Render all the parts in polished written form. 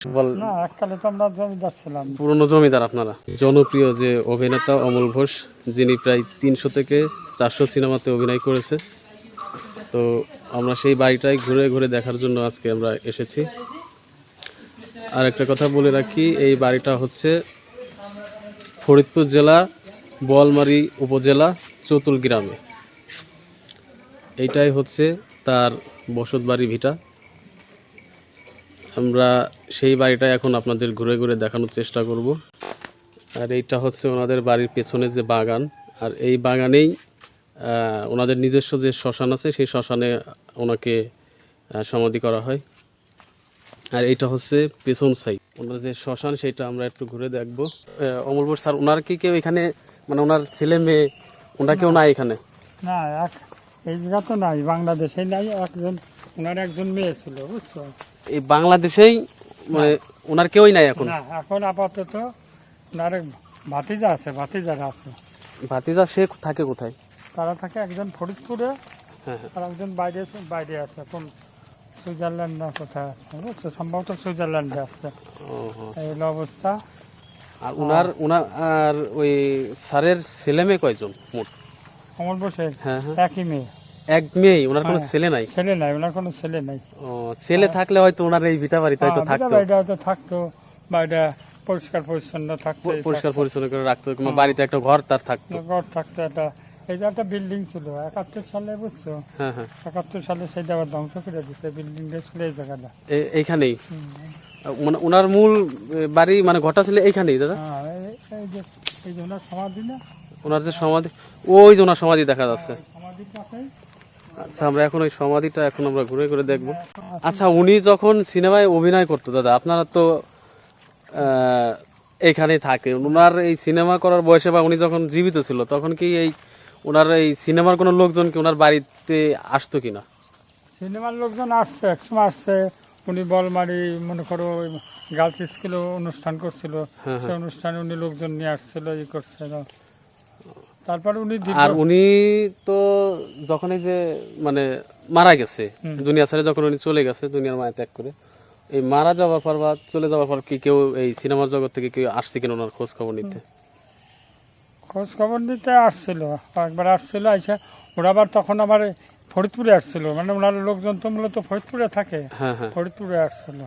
বল না, এককালে তো আমরা জমিদার ছিলাম। পুরনো জমিদার আপনারা। জনপ্রিয় যে অভিনেতা অমল ঘোষ, যিনি প্রায় 300 থেকে 400 সিনেমাতে অভিনয় করেছে। তো আমরা সেই বাড়িটাই ঘুরে ঘুরে দেখার জন্য আজকে আমরা এসেছি। আর একটা কথা বলে রাখি, এই বাড়িটা হচ্ছে ফরিদপুর জেলা বোয়ালমারী উপজেলা চতুল গ্রামে। এইটাই হচ্ছে তার বসত বাড়ি ভিটা। আমরা সেই বাড়িটা এখন আপনাদের ঘুরে ঘুরে দেখানোর চেষ্টা করব। আর এইটা হচ্ছে ওনাদের বাড়ির পেছনে যে বাগান, আর এই বাগানেই ওনাদের নিজস্ব যে শ্মশান আছে, সেই শ্মশানে ওনাকে সমাধি করা হয়। আর এইটা হচ্ছে পেছন সাইড ওনার যে শ্মশান, সেটা আমরা একটু ঘুরে দেখবো। অমরপুর স্যার, ওনার কি কেউ এখানে, মানে ওনার ছেলে মেয়ে, ওনার কেউ নাই এখানে? না, এই জায়গা তো নাই, বাংলাদেশে নাই। ওনার একজন মেয়ে ছিল, বুঝছো? এই বাংলাদেশেই মানে ওনার কেউই নাই এখন? না, এখন আপাতত ওনার এক ভাতিজা আছে, ভাতিজারা আছে। ভাতিজা সে থাকে কোথায়? তারা থাকে একজন ফরিদপুরে, হ্যাঁ, আর একজন বাইরে বাইরে আছে, কোন সুইজারল্যান্ড না কোথায় আছে, বুঝছো? সম্ভবত সুইজারল্যান্ডে আছে। এই হলো অবস্থা। আর ওনার আর ওই স্যারের ছেলে মেয়ে কয়জন মোট? অমর বসে হ্যাঁ হ্যাঁ, একই মেয়ে, এক মেয়ে। ওনার কোনো ছেলে নাই? ছেলে নাই, ওনার কোনো ছেলে নাই। ও, ছেলে থাকলে হয়তো ওনার এই ভিটা বাড়িতে হয়তো থাকতো, বাড়িটা হয়তো থাকতো, বাড়িটা পরিষ্কার পরিচ্ছন্ন থাকতো, পরিষ্কার পরিচ্ছন্ন করে রাখতো, কিংবা বাড়িতে একটা ঘর তার থাকতো। ঘর থাকতো। এই যে একটা বিল্ডিং ছিল 71 সালে, বুঝছো? হ্যাঁ হ্যাঁ, 71 সালে সেইটা আবার ধ্বংস করে দিচ্ছে, বিল্ডিংটা ছিল এই জায়গাটা। এইখানেই মানে ওনার মূল বাড়ি, মানে ঘরটা ছিল এইখানেই দাদা? হ্যাঁ, এই যে ওনার সমাধি না, ওনার যে সমাধি, ওই যে ওনার সমাধি দেখা যাচ্ছে। সমাধিটাতে আচ্ছা, আমরা এখন ওই সমাধিটা এখন আমরা ঘুরে ঘুরে দেখবো। আচ্ছা, উনি যখন সিনেমায় অভিনয় করতো দাদা, আপনারা তো এইখানেই থাকে, ওনার এই সিনেমা করার বয়সে বা উনি যখন জীবিত ছিল, তখন কি এই ওনার এই সিনেমার কোনো লোকজন কি ওনার বাড়িতে আসতো কিনা? সিনেমার লোকজন আসছে, একসময় আসছে। উনি বলমারি, মনে করো, গার্লস স্কুলে অনুষ্ঠান করছিল, সেই অনুষ্ঠানে উনি লোকজন নিয়ে আসছিল, ই করছিল। তারপরে আর উনি তো যখন এই যে মানে মারা গেছে, দুনিয়া ছেড়ে যখন উনি চলে গেছে, দুনিয়ার মায়া ত্যাগ করে, এই মারা যাওয়ার পর বা চলে যাওয়ার পর কি কেউ এই সিনেমার জগৎ থেকে কেউ আসছে কিনা ওনার খোঁজ খবর নিতে? খোঁজ খবর নিতে আসছিল, একবার আসছিল। আইসা ওরা আবার তখন আবার ফরিদপুরে আসছিল, মানে ওনার লোকজন তো মূলত ফরিদপুরে থাকে। হ্যাঁ হ্যাঁ, ফরিদপুরে আসছিল।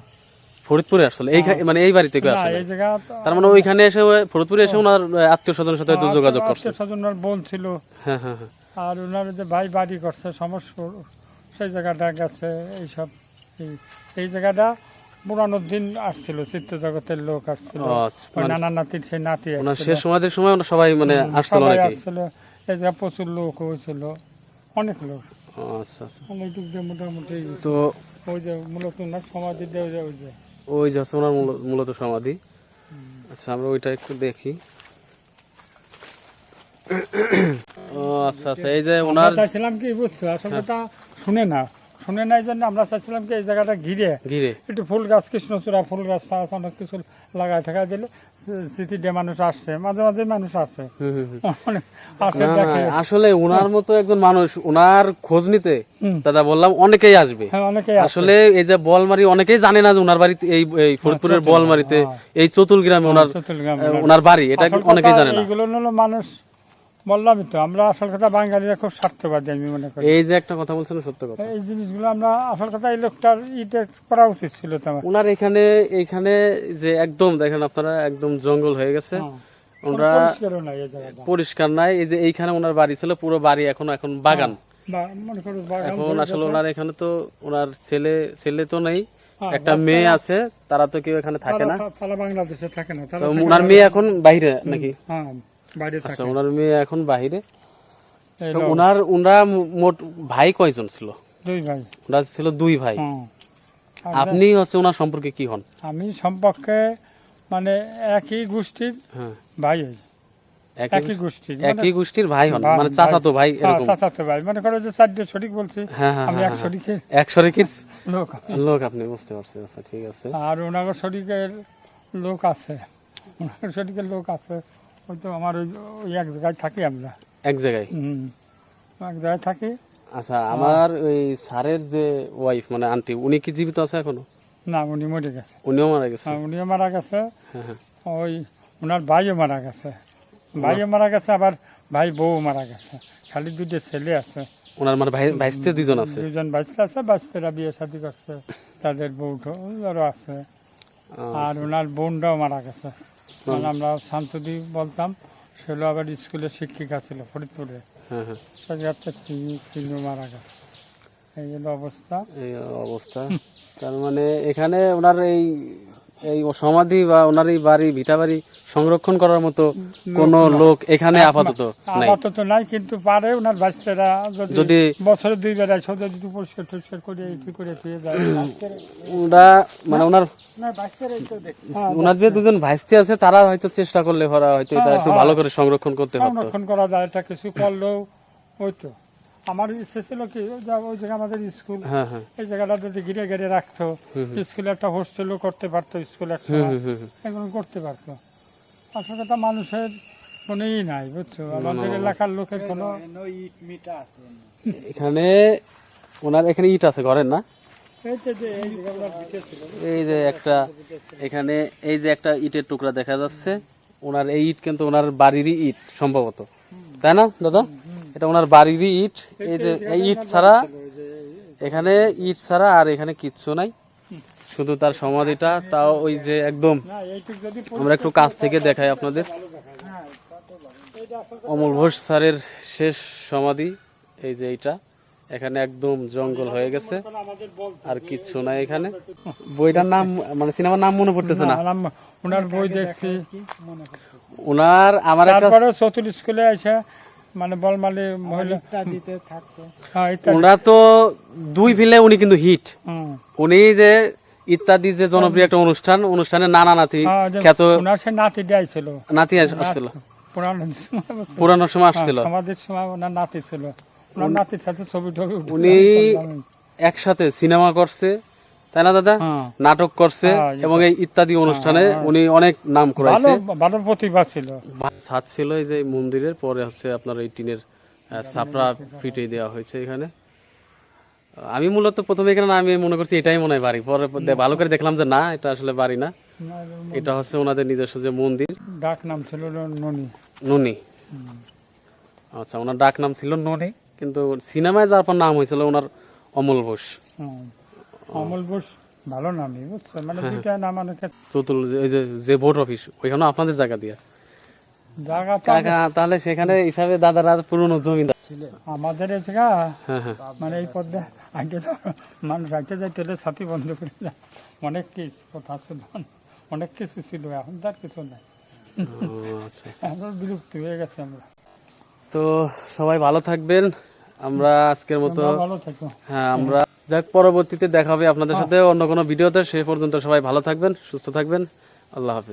ফরিদপুরে আসছিল এই মানে এই বাড়িতে কেউ না, আসে এই জায়গা তার মানে ওইখানে এসে ফরিদপুরে এসে ওনার আত্মীয় স্বজনের সাথে হয়তো যোগাযোগ করছে। আত্মীয় স্বজন ওনার বোন ছিল। হ্যাঁ হ্যাঁ হ্যাঁ, আর ওনার যে ভাই বাড়ি করছে সমস্ত, সেই জায়গাটা গেছে। এইসব এই জায়গাটা পুরানোর দিন আসছিল, চিত্র জগতের লোক আসছিল, ওই নানা নাতির সেই নাতি ওনার আসছিল। শেষ সমাধির সময় ওনার সবাই মানে আসছিল সবাই নাকি? আসছিল, এই জায়গা প্রচুর লোক হয়েছিল, অনেক লোক। আচ্ছা আচ্ছা, অনেক যে মোটামুটি তো ওই যে মূলত ওনার সমাধি দেওয়া যায়, ওই যে ওই যে হচ্ছে ওনার মূলত সমাধি। আচ্ছা, আমরা ওইটা একটু দেখি। ও আচ্ছা আচ্ছা, এই যে ওনার চাইছিলাম কি, বুঝছো, আসলে তা শুনে না, এই জন্য আমরা চাইছিলাম কি এই জায়গাটা ঘিরে ঘিরে একটু ফুল গাছ, কৃষ্ণচূড়া ফুল গাছ অনেক কিছু লাগায় থাকা দিলে স্মৃতি দিয়ে মানুষ আসছে, মাঝে মাঝে মানুষ আসে, অনেক আসে, দেখে। আসলে ওনার মতো একজন মানুষ, ওনার খোঁজ নিতে দাদা বললাম অনেকেই আসবে। হ্যাঁ, অনেকেই আসলে এই যে বলমারি, অনেকেই জানে না যে ওনার বাড়িতে এই ফরিদপুরের বলমারিতে এই চতুল গ্রামে ওনার বাড়ি, এটা অনেকেই জানে না। এইগুলো হলো মানুষ, বললামই তো, আমরা আসল কথা বাঙালিরা খুব স্বার্থবাদী, আমি মনে করি। এই যে একটা কথা বলছেন, সত্য কথা। এই জিনিসগুলো আমরা আসল কথা, এই লোকটার করা উচিত ছিল তোমার। ওনার এইখানে যে একদম দেখেন আপনারা, একদম জঙ্গল হয়ে গেছে, আমরা পরিষ্কার নাই। এই যে এইখানে ওনার বাড়ি ছিল, পুরো বাড়ি এখন বাগান। এখন আসলে ওনার এখানে তো ওনার ছেলে তো নেই, একটা মেয়ে আছে, তারা তো কেউ এখানে থাকে না, বাংলাদেশে থাকে না। ওনার মেয়ে এখন বাইরে নাকি? আচ্ছা, ওনার মেয়ে এখন বাইরে। ওনারা মোট ভাই কয়জন ছিল? 2 ভাই। ওনারা ছিল 2 ভাই। আপনি হচ্ছে ওনার সম্পর্কে কি হন? আমি সম্পর্কে মানে একই গোষ্ঠীর ভাই হই, একই গোষ্ঠীর ভাই হন, মানে চাচাতো ভাই এরকম? চাচাতো ভাই, মনে করো যে 4 শরীক বলছি, আমি এক শরীকের লোক আপনি, বুঝতে পারছি। আচ্ছা, ঠিক আছে। আর ওনার শরীকের লোক আছে, ওই তো আমার ওই এক জায়গায় থাকি, আমরা এক জায়গায় থাকি। আচ্ছা, আমার ওই স্যারের যে ওয়াইফ, মানে আন্টি, উনি কি জীবিত আছে এখনো? না উনি মরে গেছে। উনিও মারা গেছে? হ্যাঁ, উনিও মারা গেছে। হ্যাঁ হ্যাঁ। ওই ওনার ভাইও মারা গেছে, ভাইও মারা গেছে, আবার ভাই বউ মারা গেছে। খালি দুটো ছেলে আছে। ওনার মানে ভাইস্তে দুজন আছে? দুজন বাচ্চা আছে, বাচ্চারা বিয়ে শাদী করছে, তাদের বউটা আরও আছে। আর ওনার বোনটাও মারা গেছে। মানে আমরা শান্তদি বলতাম, সেগুলো আবার স্কুলের শিক্ষিকা ছিল ফরিদপুরে। হ্যাঁ হ্যাঁ। তিনিও মারা গেছে। এই হলো অবস্থা। এই অবস্থা। তার মানে এখানে ওনার এই এই সমাধি বা ওনার এই বাড়ি ভিটা বাড়ি সংরক্ষণ করার মতো কোন লোক এখানে আপাতত নাই? আপাতত নাই, কিন্তু পারে ওনার বাচ্চারা যদি বছরে 2 বার এসে যদি একটু পরিষ্কার টরিষ্কার করে একটু করে দিয়ে যায়। ওরা মানে ওনার যে দুজন ভাইস্তি আছে তারা হয়তো চেষ্টা করলে ওরা হয়তো এটা একটু ভালো করে সংরক্ষণ করতে পারতো। সংরক্ষণ করা যায়, এটা কিছু করলেও হইতো। আমার ইচ্ছে ছিল কি, ওই জায়গা আমাদের স্কুল, হ্যাঁ হ্যাঁ, এই জায়গাটা যদি ঘিরে ঘিরে রাখতো, স্কুলে একটা হোস্টেলও করতে পারতো, স্কুল একটা এগুলো করতে পারতো। আসল কথা মানুষের কোনো ই নাই, বুঝছো, আমাদের এলাকার লোকের কোনো এখানে ওনার এখানে ইট আছে ঘরের না? এই যে একটা এখানে এই যে একটা ইটের টুকরা দেখা যাচ্ছে, ওনার এই ইট কিন্তু ওনার বাড়িরই ইট সম্ভবত, তাই না দাদা? এটা ওনার বাড়িরই ইট। এই যে এই ইট ছাড়া, এখানে ইট ছাড়া আর এখানে কিচ্ছু নাই, শুধু তার সমাধিটা। তাও ওই যে একদম আমরা একটু কাছ থেকে দেখাই আপনাদের, অমল ঘোষ স্যারের শেষ সমাধি। এই যে এইটা, এখানে একদম জঙ্গল হয়ে গেছে, আর কিচ্ছু নাই এখানে। বইটার নাম মানে সিনেমার নাম মনে পড়তেছে না। ওনার বই দেখছি, ওনার আমার তারপরে চতুর স্কুলে এসে মানে বলমালি মহিলা থাকতো। ওনারা তো দুই ভিলে উনি কিন্তু হিট। উনি যে ইত্যাদি যে জনপ্রিয় একটা অনুষ্ঠানে নানা নাতি খ্যাত, ওনার সে নাতি ছিল, নাতি আসছিল পুরানোর সময় আসছিল, আমাদের সময় ওনার নাতি ছিল। ওনার নাতির সাথে ছবি টবি উনি একসাথে সিনেমা করছে, তাই না দাদা? নাটক করছে এবং এই ইত্যাদি অনুষ্ঠানে উনি অনেক নাম করাইছে। ভালো প্রতিভা ছিল। ছাদ ছিল এই যে মন্দিরের, পরে হচ্ছে আপনার এই টিনের ছাপড়া ফিটে দেওয়া হয়েছে এখানে। আমি মূলত প্রথমে এখানে আমি মনে করছি এটাই মনে হয় বাড়ি, পরে ভালো করে দেখলাম যে না, এটা আসলে বাড়ি না, এটা হচ্ছে ওনাদের নিজস্ব যে মন্দির। ডাক নাম ছিল ননি। ননি, আচ্ছা, ওনার ডাক নাম ছিল ননি, কিন্তু সিনেমায় যার পর নাম হয়েছিল ওনার অমল ঘোষ। অমল ঘোষ ভালো নামই, বুঝছো, মানে দুইটা নাম অনেকে। চতুল যে ভোট অফিস ওইখানে আপনাদের জায়গা দিয়ে জায়গা, তাহলে সেখানে হিসাবে দাদারা পুরনো জমিদার ছিলেন আমাদের এই জায়গা। মানে এই পথে আগে তো মানুষ আগে যাইতে সাথী বন্ধ করে যায়, অনেক কিছু কথা ছিল, অনেক কিছু ছিল, এখন তার কিছু নাই। আমরা বিলুপ্ত হয়ে গেছে আমরা। তো সবাই ভালো থাকবেন, আমরা আজকের মতো ভালো থাকবো। হ্যাঁ, আমরা যাক পরবর্তীতে দেখা হবে আপনাদের সাথে অন্য কোনো ভিডিওতে। সে পর্যন্ত সবাই ভালো থাকবেন, সুস্থ থাকবেন, আল্লাহ হাফেজ।